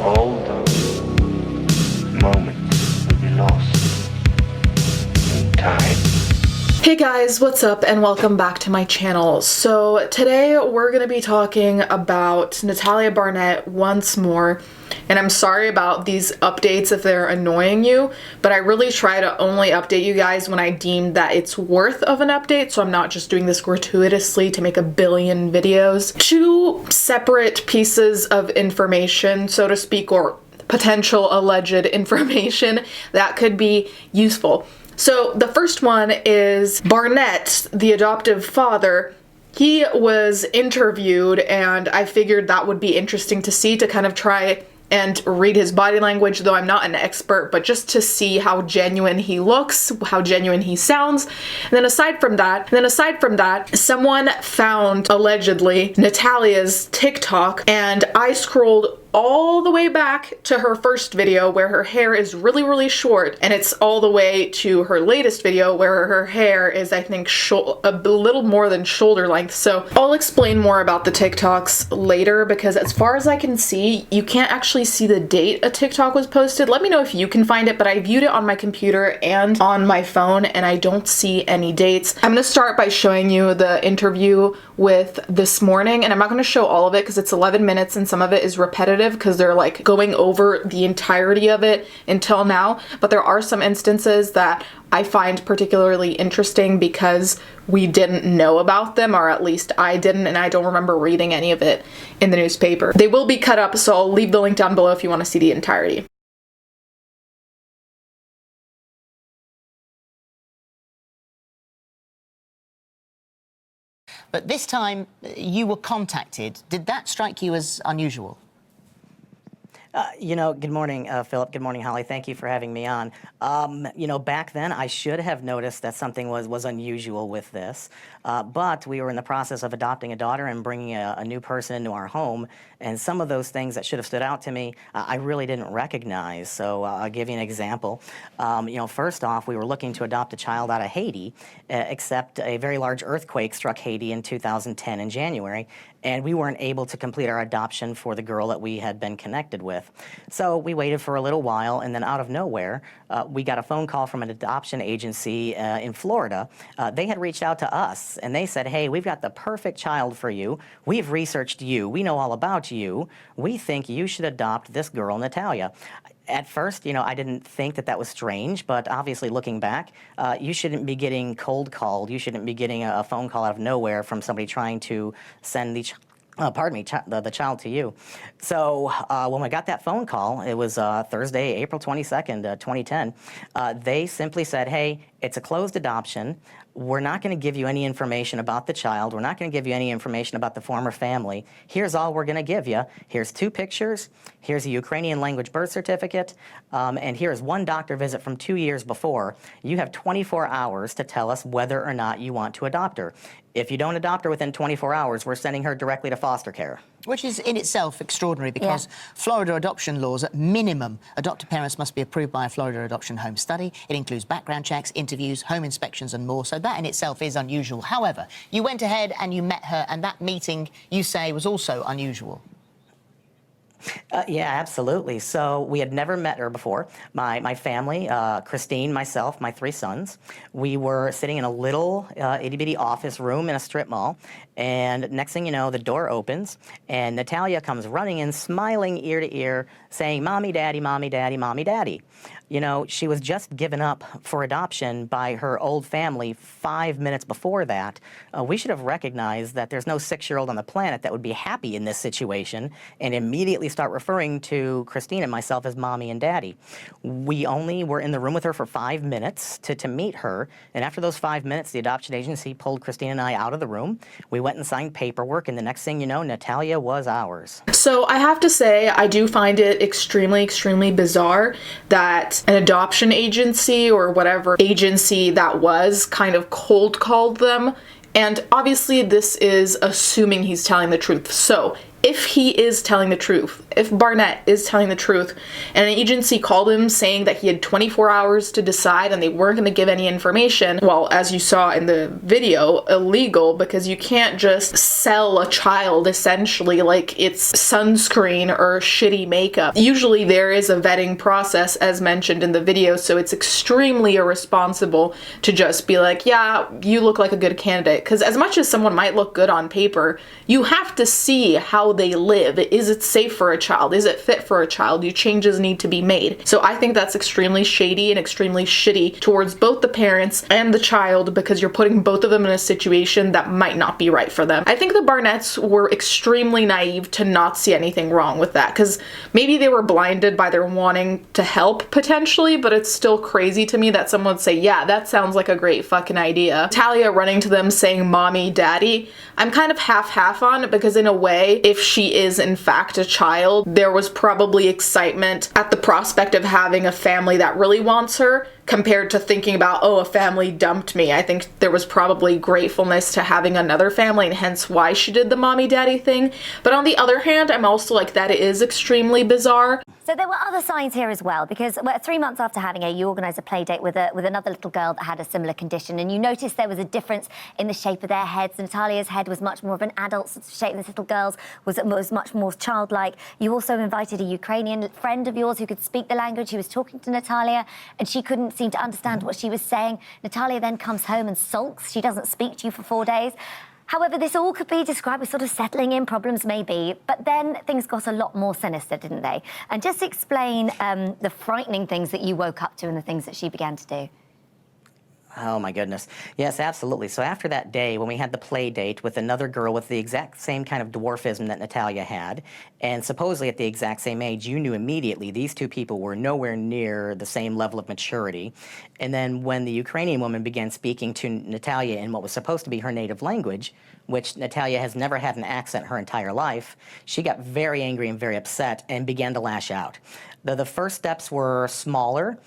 all those moments will be lost in time. Hey guys, what's up and welcome back to my channel. So today we're going to be talking about Natalia Barnett once more, and I'm sorry about these updates if they're annoying you, but I really try to only update you guys when I deem that it's worth of an update, so I'm not just doing this gratuitously to make a billion videos. Two separate pieces of information, so to speak, or potential alleged information that could be useful. So the first one is Barnett, the adoptive father. He was interviewed, and I figured that would be interesting to see, to kind of try and read his body language, though I'm not an expert, but just to see how genuine he looks, how genuine he sounds. And then aside from that, someone found, allegedly, Natalia's TikTok, and I scrolled all the way back to her first video where her hair is really, really short, and it's all the way to her latest video where her hair is, I think, a little more than shoulder length. So I'll explain more about the TikToks later, because as far as I can see, you can't actually see the date a TikTok was posted. Let me know if you can find it, but I viewed it on my computer and on my phone, and I don't see any dates. I'm gonna start by showing you the interview with This Morning, and I'm not gonna show all of it because it's 11 minutes and some of it is repetitive, because they're like going over the entirety of it until now, but there are some instances that I find particularly interesting because we didn't know about them, or at least I didn't, and I don't remember reading any of it in the newspaper. They will be cut up, so I'll leave the link down below if you want to see the entirety. But this time you were contacted. Did that strike you as unusual? Good morning, Philip. Good morning, Holly. Thank you for having me on. Back then I should have noticed that something was unusual with this, but we were in the process of adopting a daughter and bringing a new person into our home, and some of those things that should have stood out to me, I really didn't recognize. So I'll give you an example. First off, we were looking to adopt a child out of Haiti, except a very large earthquake struck Haiti in 2010 in January, and we weren't able to complete our adoption for the girl that we had been connected with. So we waited for a little while, and then out of nowhere, we got a phone call from an adoption agency in Florida. They had reached out to us, and they said, hey, we've got the perfect child for you. We've researched you. We know all about you. We think you should adopt this girl, Natalia. At first, I didn't think that was strange, but obviously looking back, you shouldn't be getting cold called. You shouldn't be getting a phone call out of nowhere from somebody trying to send the child to you. So when we got that phone call, it was Thursday, April 22nd, 2010, they simply said, hey, it's a closed adoption. We're not going to give you any information about the child. We're not going to give you any information about the former family. Here's all we're going to give you. Here's 2 pictures. Here's a Ukrainian language birth certificate. And here's 1 doctor visit from 2 years before. You have 24 hours to tell us whether or not you want to adopt her. If you don't adopt her within 24 hours, we're sending her directly to foster care. Which is in itself extraordinary, because Florida adoption laws, at minimum, adopted parents must be approved by a Florida adoption home study. It includes background checks, interviews, home inspections and more, so that in itself is unusual. However, you went ahead and you met her, and that meeting, you say, was also unusual. Yeah, absolutely. So we had never met her before. My family, Christine, myself, my 3 sons, we were sitting in a little itty-bitty office room in a strip mall, and next thing you know, the door opens, and Natalia comes running in, smiling ear to ear, saying, Mommy, Daddy, Mommy, Daddy, Mommy, Daddy. She was just given up for adoption by her old family 5 minutes before that. We should have recognized that there's no 6-year-old on the planet that would be happy in this situation and immediately start referring to Christine and myself as Mommy and Daddy. We only were in the room with her for 5 minutes to meet her, and after those 5 minutes, the adoption agency pulled Christine and I out of the room. We went and signed paperwork, and the next thing you know, Natalia was ours. So I have to say, I do find it extremely, extremely bizarre that an adoption agency, or whatever agency that was, kind of cold called them. And obviously this is assuming he's telling the truth. So if he is telling the truth, if Barnett is telling the truth, and an agency called him saying that he had 24 hours to decide and they weren't going to give any information, well, as you saw in the video, illegal, because you can't just sell a child essentially like it's sunscreen or shitty makeup. Usually there is a vetting process as mentioned in the video, so it's extremely irresponsible to just be like, yeah, you look like a good candidate. Because as much as someone might look good on paper, you have to see how they live. Is it safe for a child? Is it fit for a child? Do changes need to be made? So I think that's extremely shady and extremely shitty towards both the parents and the child, because you're putting both of them in a situation that might not be right for them. I think the Barnetts were extremely naive to not see anything wrong with that, because maybe they were blinded by their wanting to help potentially, but it's still crazy to me that someone would say, yeah, that sounds like a great fucking idea. Natalia running to them saying mommy, daddy, I'm kind of half on it, because in a way, if she is in fact a child, there was probably excitement at the prospect of having a family that really wants her, compared to thinking about, oh, a family dumped me. I think there was probably gratefulness to having another family, and hence why she did the mommy daddy thing. But on the other hand, I'm also like, that is extremely bizarre. So there were other signs here as well, because 3 months after having her, you organised a play date with another little girl that had a similar condition, and you noticed there was a difference in the shape of their heads. Natalia's head was much more of an adult shape, and this little girl's was much more childlike. You also invited a Ukrainian friend of yours who could speak the language. He was talking to Natalia, and she couldn't seem to understand what she was saying. Natalia then comes home and sulks. She doesn't speak to you for 4 days. However, this all could be described as sort of settling in, problems maybe, but then things got a lot more sinister, didn't they? And just explain the frightening things that you woke up to and the things that she began to do. Oh my goodness. Yes, absolutely. So after that day when we had the play date with another girl with the exact same kind of dwarfism that Natalia had, and supposedly at the exact same age, you knew immediately these two people were nowhere near the same level of maturity. And then when the Ukrainian woman began speaking to Natalia in what was supposed to be her native language, which Natalia has never had an accent her entire life, she got very angry and very upset and began to lash out. The first steps were smaller.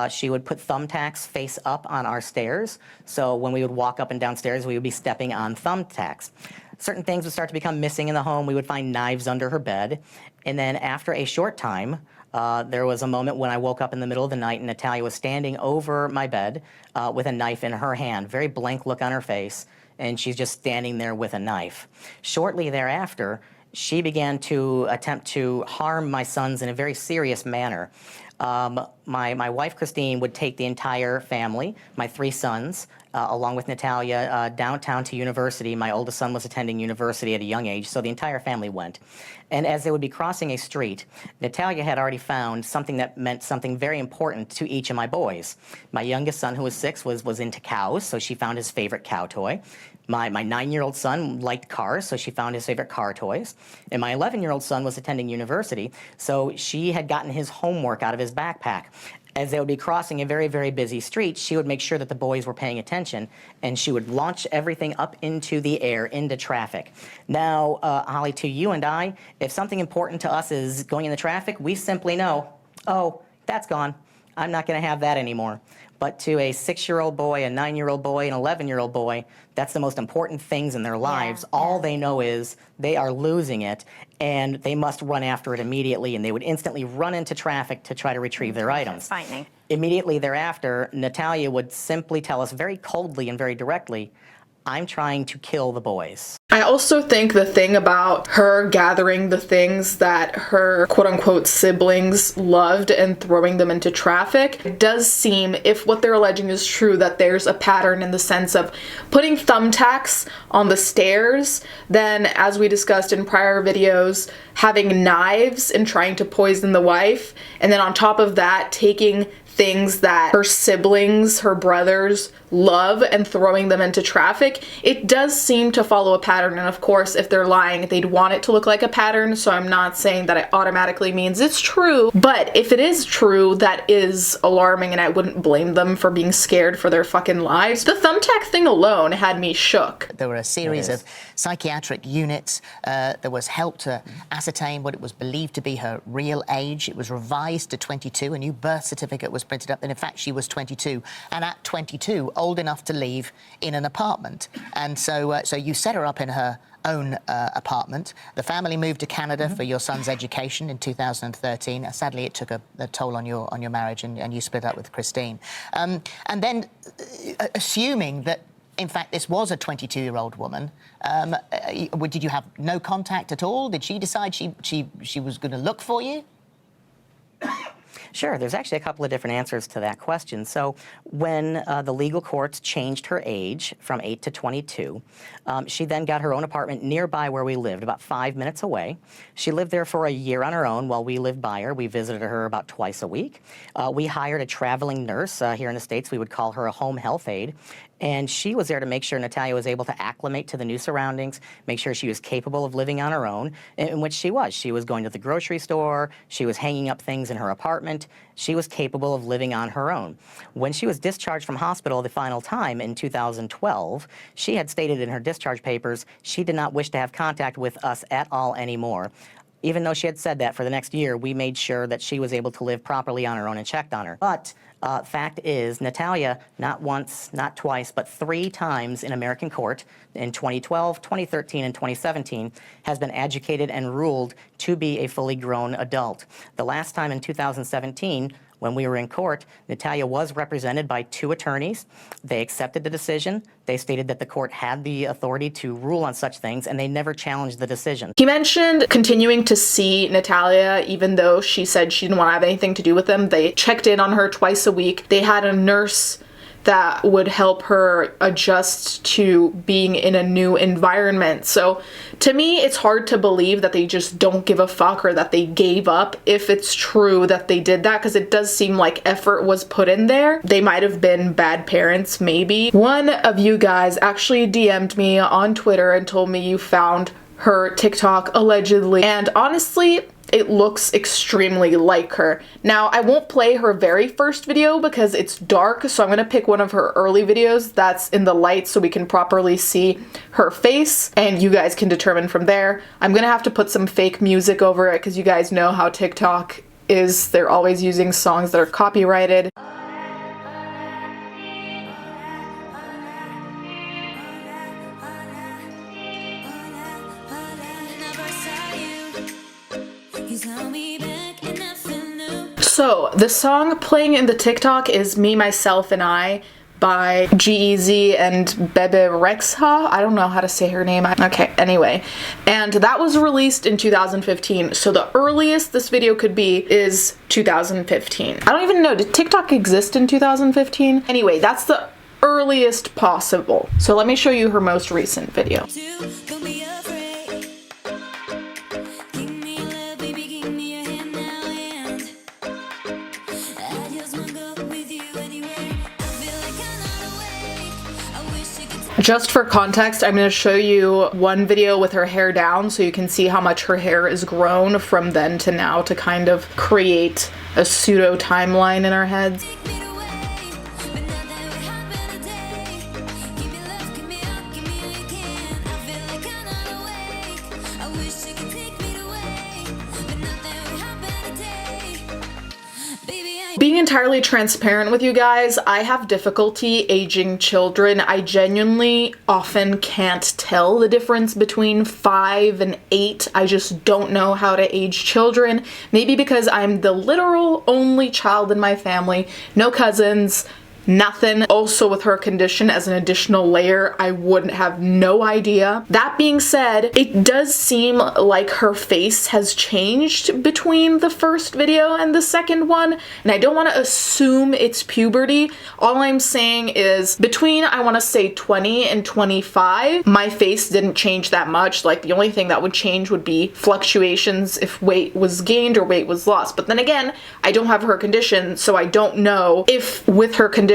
She would put thumbtacks face up on our stairs, so when we would walk up and down stairs, we would be stepping on thumbtacks. Certain things would start to become missing in the home. We would find knives under her bed, and then after a short time, there was a moment when I woke up in the middle of the night and Natalia was standing over my bed with a knife in her hand, very blank look on her face, and she's just standing there with a knife. Shortly thereafter, she began to attempt to harm my sons in a very serious manner. My wife, Christine, would take the entire family, my 3 sons, along with Natalia, downtown to university. My oldest son was attending university at a young age, so the entire family went. And as they would be crossing a street, Natalia had already found something that meant something very important to each of my boys. My youngest son, who was 6, was into cows, so she found his favorite cow toy. My 9-year-old son liked cars, so she found his favorite car toys. And my 11-year-old son was attending university, so she had gotten his homework out of his backpack. As they would be crossing a very, very busy street, she would make sure that the boys were paying attention, and she would launch everything up into the air, into traffic. Now, Holly, to you and I, if something important to us is going in the traffic, we simply know, oh, that's gone. I'm not going to have that anymore. But to a 6-year-old boy, a 9-year-old boy, an 11-year-old boy, that's the most important things in their lives. Yeah, all they know is they are losing it, and they must run after it immediately, and they would instantly run into traffic to try to retrieve their items. That's frightening. Immediately thereafter, Natalia would simply tell us very coldly and very directly, I'm trying to kill the boys. I also think the thing about her gathering the things that her quote-unquote siblings loved and throwing them into traffic, it does seem, if what they're alleging is true, that there's a pattern in the sense of putting thumbtacks on the stairs, then, as we discussed in prior videos, having knives and trying to poison the wife, and then on top of that, taking things that her siblings, her brothers, love and throwing them into traffic. It does seem to follow a pattern, and of course, if they're lying, they'd want it to look like a pattern, so I'm not saying that it automatically means it's true, but if it is true, that is alarming, and I wouldn't blame them for being scared for their fucking lives. The thumbtack thing alone had me shook. There were a series of psychiatric units. There was help to ascertain what it was believed to be her real age. It was revised to 22. A new birth certificate was was printed up that in fact she was 22, and at 22, old enough to leave in an apartment. And so you set her up in her own apartment. The family moved to Canada for your son's education in 2013. Sadly, it took a toll on your marriage, and you split up with Christine. And then, assuming that in fact this was a 22-year-old woman, did you have no contact at all? Did she decide she was going to look for you? Sure, there's actually a couple of different answers to that question. So when the legal courts changed her age from 8 to 22, she then got her own apartment nearby where we lived, about 5 minutes away. She lived there for a year on her own while we lived by her. We visited her about twice a week. We hired a traveling nurse. Here in the States, we would call her a home health aide. And she was there to make sure Natalia was able to acclimate to the new surroundings, make sure she was capable of living on her own, in which she was. She was going to the grocery store, she was hanging up things in her apartment, she was capable of living on her own. When she was discharged from hospital the final time in 2012, she had stated in her discharge papers she did not wish to have contact with us at all anymore. Even though she had said that for the next year, we made sure that she was able to live properly on her own and checked on her. But fact is, Natalia, not once, not twice, but 3 times in American court, in 2012, 2013, and 2017, has been adjudicated and ruled to be a fully grown adult. The last time in 2017, when we were in court, Natalia was represented by 2 attorneys. They accepted the decision. They stated that the court had the authority to rule on such things, and they never challenged the decision. He mentioned continuing to see Natalia even though she said she didn't want to have anything to do with them. They checked in on her twice a week. They had a nurse that would help her adjust to being in a new environment. So to me, it's hard to believe that they just don't give a fuck or that they gave up if it's true that they did that, because it does seem like effort was put in there. They might have been bad parents, maybe. One of you guys actually DM'd me on Twitter and told me you found her TikTok allegedly, and honestly, it looks extremely like her. Now, I won't play her very first video because it's dark, so I'm gonna pick one of her early videos that's in the light so we can properly see her face, and you guys can determine from there. I'm gonna have to put some fake music over it because you guys know how TikTok is. They're always using songs that are copyrighted. So, the song playing in the TikTok is Me, Myself, and I by G-Eazy and Bebe Rexha. I don't know how to say her name. Okay, anyway. And that was released in 2015. So the earliest this video could be is 2015. I don't even know, did TikTok exist in 2015? Anyway, that's the earliest possible. So let me show you her most recent video. Just for context, I'm going to show you one video with her hair down so you can see how much her hair is grown from then to now to kind of create a pseudo timeline in our heads. Being entirely transparent with you guys, I have difficulty aging children. I genuinely often can't tell the difference between 5 and 8. I just don't know how to age children. Maybe because I'm the literal only child in my family, no cousins, nothing. Also with her condition as an additional layer, I wouldn't have no idea. That being said, it does seem like her face has changed between the first video and the second one, and I don't want to assume it's puberty. All I'm saying is between, I want to say 20 and 25, my face didn't change that much. Like the only thing that would change would be fluctuations if weight was gained or weight was lost. But then again, I don't have her condition, so I don't know if with her condition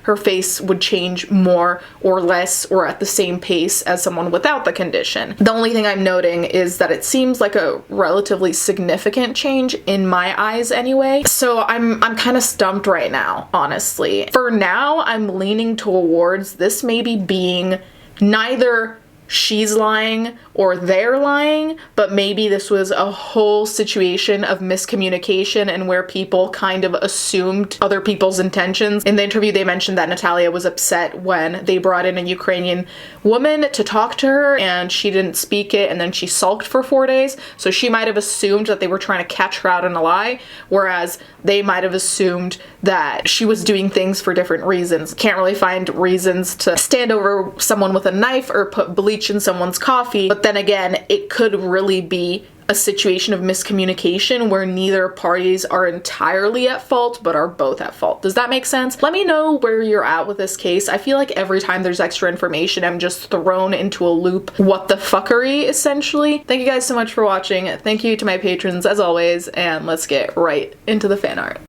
her face would change more or less or at the same pace as someone without the condition. The only thing I'm noting is that it seems like a relatively significant change in my eyes anyway. So I'm kind of stumped right now, honestly. For now, I'm leaning towards this maybe being neither she's lying or they're lying, but maybe this was a whole situation of miscommunication and where people kind of assumed other people's intentions. In the interview, they mentioned that Natalia was upset when they brought in a Ukrainian woman to talk to her and she didn't speak it, and then she sulked for 4 days. So she might have assumed that they were trying to catch her out in a lie, whereas they might have assumed that she was doing things for different reasons. Can't really find reasons to stand over someone with a knife or put bleach in someone's coffee. But then again, it could really be a situation of miscommunication where neither parties are entirely at fault but are both at fault. Does that make sense? Let me know where you're at with this case. I feel like every time there's extra information, I'm just thrown into a loop. What the fuckery, essentially. Thank you guys so much for watching. Thank you to my patrons as always, and let's get right into the fan art.